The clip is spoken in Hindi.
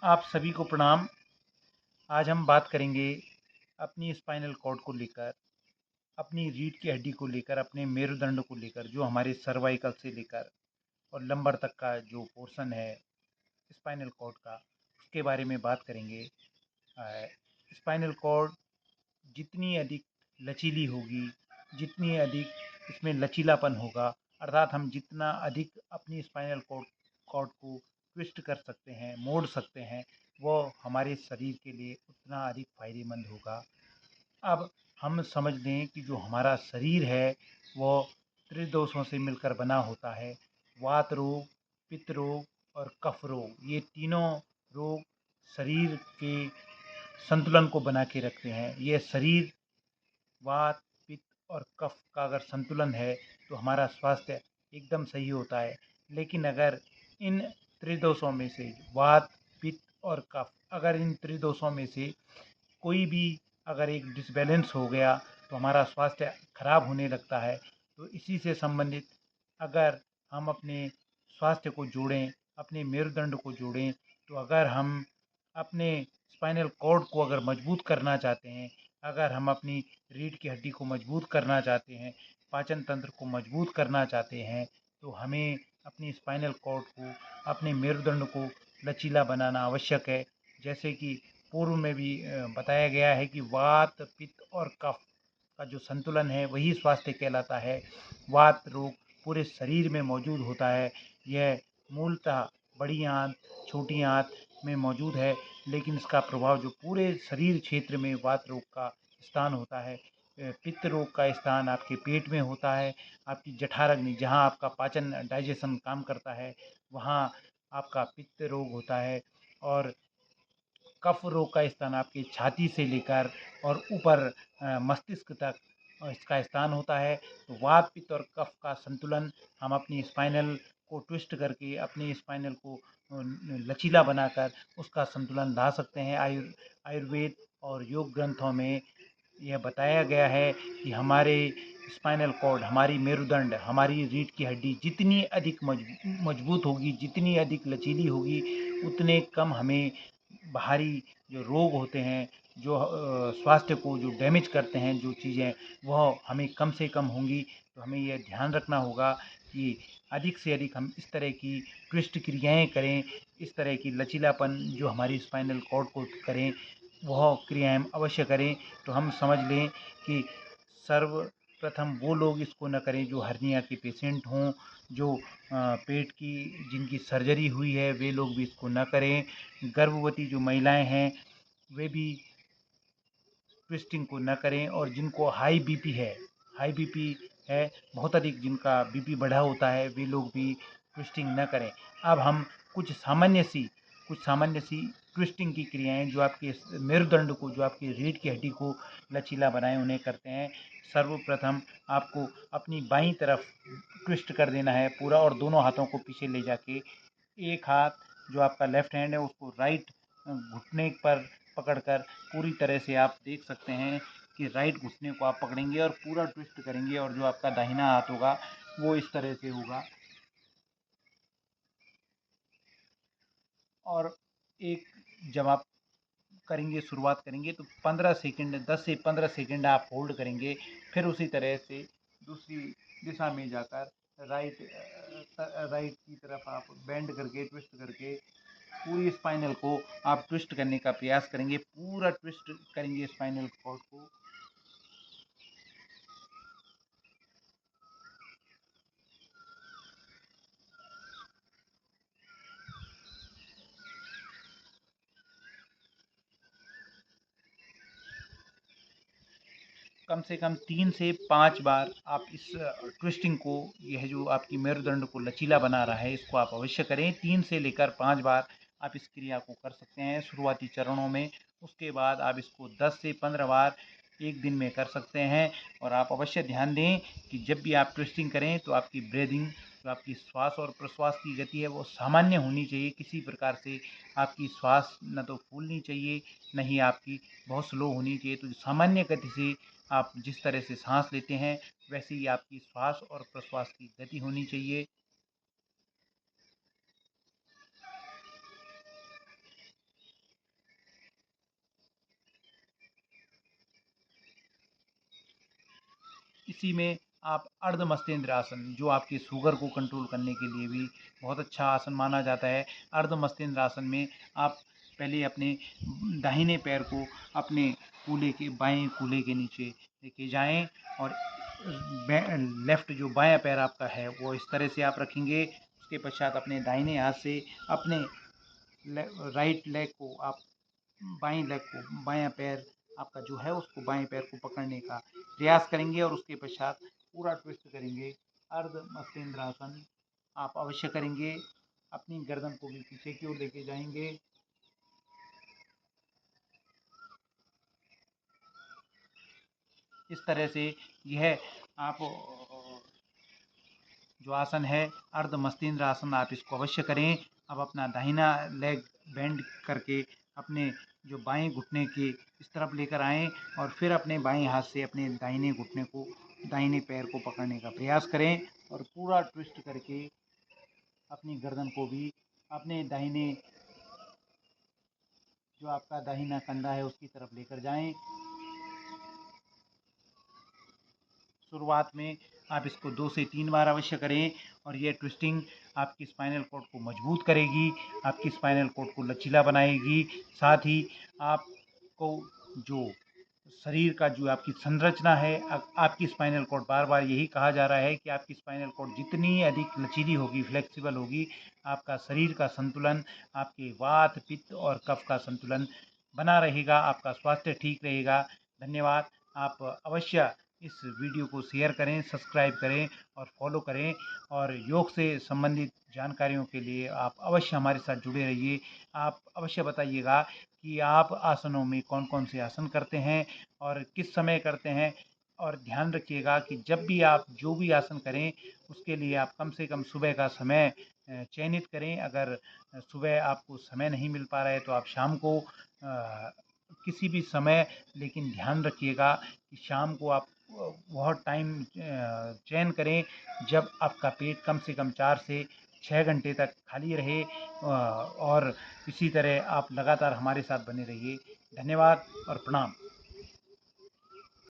आप सभी को प्रणाम। आज हम बात करेंगे अपनी स्पाइनल कॉर्ड को लेकर, अपनी रीढ़ की हड्डी को लेकर, अपने मेरुदंड को लेकर, जो हमारे सर्वाइकल से लेकर और लंबर तक का जो पोर्शन है स्पाइनल कॉर्ड का, उसके बारे में बात करेंगे। स्पाइनल कॉर्ड जितनी अधिक लचीली होगी, जितनी अधिक इसमें लचीलापन होगा, अर्थात हम जितना अधिक अपनी स्पाइनल कॉर्ड कॉर्ड को ट्विस्ट कर सकते हैं, मोड़ सकते हैं, वो हमारे शरीर के लिए उतना अधिक फायदेमंद होगा। अब हम समझ लें कि जो हमारा शरीर है वो त्रिदोषों से मिलकर बना होता है। वात रोग, पित्त रोग और कफ रोग, ये तीनों रोग शरीर के संतुलन को बना के रखते हैं। ये शरीर वात, पित्त और कफ का अगर संतुलन है तो हमारा स्वास्थ्य एकदम सही होता है। लेकिन अगर इन त्रिदोषों में से वात, पित्त और कफ, अगर इन त्रिदोषों में से कोई भी अगर एक डिसबैलेंस हो गया तो हमारा स्वास्थ्य खराब होने लगता है। तो इसी से संबंधित अगर हम अपने स्वास्थ्य को जोड़ें, अपने मेरुदंड को जोड़ें, तो अगर हम अपने स्पाइनल कॉर्ड को अगर मजबूत करना चाहते हैं, अगर हम अपनी रीढ़ की हड्डी को मजबूत करना चाहते हैं, पाचन तंत्र को मजबूत करना चाहते हैं, तो हमें अपनी स्पाइनल कॉर्ड को, अपने मेरुदंड को लचीला बनाना आवश्यक है। जैसे कि पूर्व में भी बताया गया है कि वात, पित्त और कफ का जो संतुलन है वही स्वास्थ्य कहलाता है। वात रोग पूरे शरीर में मौजूद होता है। यह मूलतः बड़ी आंत, छोटी आंत में मौजूद है, लेकिन इसका प्रभाव जो पूरे शरीर क्षेत्र में वात रोग का स्थान होता है। पित्त रोग का स्थान आपके पेट में होता है। आपकी जठराग्नि, जहाँ आपका पाचन डाइजेशन काम करता है, वहाँ आपका पित्त रोग होता है। और कफ रोग का स्थान आपकी छाती से लेकर और ऊपर मस्तिष्क तक इसका स्थान होता है। तो वात, पित्त और कफ का संतुलन हम अपनी स्पाइनल को ट्विस्ट करके, अपनी स्पाइनल को लचीला बनाकर उसका संतुलन ला सकते हैं। आयुर्वेद और योग ग्रंथों में यह बताया गया है कि हमारे स्पाइनल कॉर्ड, हमारी मेरुदंड, हमारी रीढ़ की हड्डी जितनी अधिक मजबूत होगी, जितनी अधिक लचीली होगी, उतने कम हमें बाहरी जो रोग होते हैं, जो स्वास्थ्य को जो डैमेज करते हैं, जो चीज़ें, वह हमें कम से कम होंगी। तो हमें यह ध्यान रखना होगा कि अधिक से अधिक हम इस तरह की ट्विस्ट क्रियाएं करें, इस तरह की लचीलापन जो हमारी स्पाइनल कॉर्ड को करें, वह क्रियाएं हम अवश्य करें। तो हम समझ लें कि सर्वप्रथम वो लोग इसको न करें जो हर्निया के पेशेंट हों, जो पेट की जिनकी सर्जरी हुई है, वे लोग भी इसको न करें। गर्भवती जो महिलाएं हैं वे भी ट्विस्टिंग को न करें। और जिनको हाई बीपी है, हाई बीपी है, बहुत अधिक जिनका बीपी बढ़ा होता है, वे लोग भी ट्विस्टिंग न करें। अब हम कुछ सामान्य सी ट्विस्टिंग की क्रियाएं जो आपके मेरुदंड को, जो आपकी रीढ़ की हड्डी को लचीला बनाए, उन्हें करते हैं। सर्वप्रथम आपको अपनी बाईं तरफ ट्विस्ट कर देना है पूरा, और दोनों हाथों को पीछे ले जाके एक हाथ जो आपका लेफ्ट हैंड है उसको राइट घुटने पर पकड़कर पूरी तरह से आप देख सकते हैं कि राइट घुटने को आप पकड़ेंगे और पूरा ट्विस्ट करेंगे, और जो आपका दाहिना हाथ होगा वो इस तरह से होगा। और एक जब आप करेंगे, शुरुआत करेंगे, तो 15 सेकंड, 10 से 15 सेकंड आप होल्ड करेंगे। फिर उसी तरह से दूसरी दिशा में जाकर राइट राइट की तरफ आप बेंड करके, ट्विस्ट करके पूरी स्पाइनल को आप ट्विस्ट करने का प्रयास करेंगे, पूरा ट्विस्ट करेंगे स्पाइनल कॉर्ड को। कम से कम 3 से 5 बार आप इस ट्विस्टिंग को, यह जो आपकी मेरुदंड को लचीला बना रहा है, इसको आप अवश्य करें। 3 से लेकर 5 बार आप इस क्रिया को कर सकते हैं शुरुआती चरणों में। उसके बाद आप इसको 10 से 15 बार एक दिन में कर सकते हैं। और आप अवश्य ध्यान दें कि जब भी आप ट्विस्टिंग करें तो आपकी ब्रीदिंग, जो आपकी श्वास और प्रश्वास की गति है, वो सामान्य होनी चाहिए। किसी प्रकार से आपकी श्वास न तो फूलनी चाहिए, न ही आपकी बहुत स्लो होनी चाहिए। तो सामान्य गति से आप जिस तरह से सांस लेते हैं, वैसे ही आपकी श्वास और प्रश्वास की गति होनी चाहिए। इसी में आप अर्ध मस्तेंद्र आसन, जो आपके शुगर को कंट्रोल करने के लिए भी बहुत अच्छा आसन माना जाता है। अर्ध मस्तेंद्र आसन में आप पहले अपने दाहिने पैर को अपने कूल्हे के बाएं कूल्हे के नीचे लेके जाएं और लेफ्ट जो बायां पैर आपका है वो इस तरह से आप रखेंगे। उसके पश्चात अपने दाहिने हाथ से अपने राइट लेग को आप बाएं लेग को, बायां पैर आपका जो है उसको बाएं पैर को पकड़ने का प्रयास करेंगे और उसके पश्चात पूरा ट्विस्ट करेंगे। अर्ध मस्तेंद्रासन आप अवश्य करेंगे। अपनी गर्दन को भी पीछे की ओर लेके जाएंगे। इस तरह से यह आप जो आसन है अर्ध मस्तेंद्र आसन, आप इसको अवश्य करें। अब अपना दाहिना लेग बेंड करके अपने जो बाएं घुटने के इस तरफ लेकर आएं और फिर अपने बाएं हाथ से अपने दाहिने घुटने को, दाहिने पैर को पकड़ने का प्रयास करें और पूरा ट्विस्ट करके अपनी गर्दन को भी अपने दाहिने, जो आपका दाहिना कंधा है उसकी तरफ लेकर जाएं। शुरुआत में आप इसको 2 से 3 बार अवश्य करें और ये ट्विस्टिंग आपकी स्पाइनल कॉर्ड को मजबूत करेगी, आपकी स्पाइनल कॉर्ड को लचीला बनाएगी। साथ ही आपको जो शरीर का जो आपकी संरचना है, आपकी स्पाइनल कॉर्ड, बार बार यही कहा जा रहा है कि आपकी स्पाइनल कॉर्ड जितनी अधिक लचीली होगी, फ्लेक्सिबल होगी, आपका शरीर का संतुलन, आपके वात पित्त और कफ का संतुलन बना रहेगा, आपका स्वास्थ्य ठीक रहेगा। धन्यवाद। आप अवश्य इस वीडियो को शेयर करें, सब्सक्राइब करें और फॉलो करें और योग से संबंधित जानकारियों के लिए आप अवश्य हमारे साथ जुड़े रहिए। आप अवश्य बताइएगा कि आप आसनों में कौन कौन से आसन करते हैं और किस समय करते हैं। और ध्यान रखिएगा कि जब भी आप जो भी आसन करें उसके लिए आप कम से कम सुबह का समय चयनित करें। अगर सुबह आपको समय नहीं मिल पा रहा है तो आप शाम को किसी भी समय, लेकिन ध्यान रखिएगा कि शाम को आप बहुत टाइम चयन करें जब आपका पेट कम से कम 4 से 6 घंटे तक खाली रहे। और इसी तरह आप लगातार हमारे साथ बने रहिए। धन्यवाद और प्रणाम।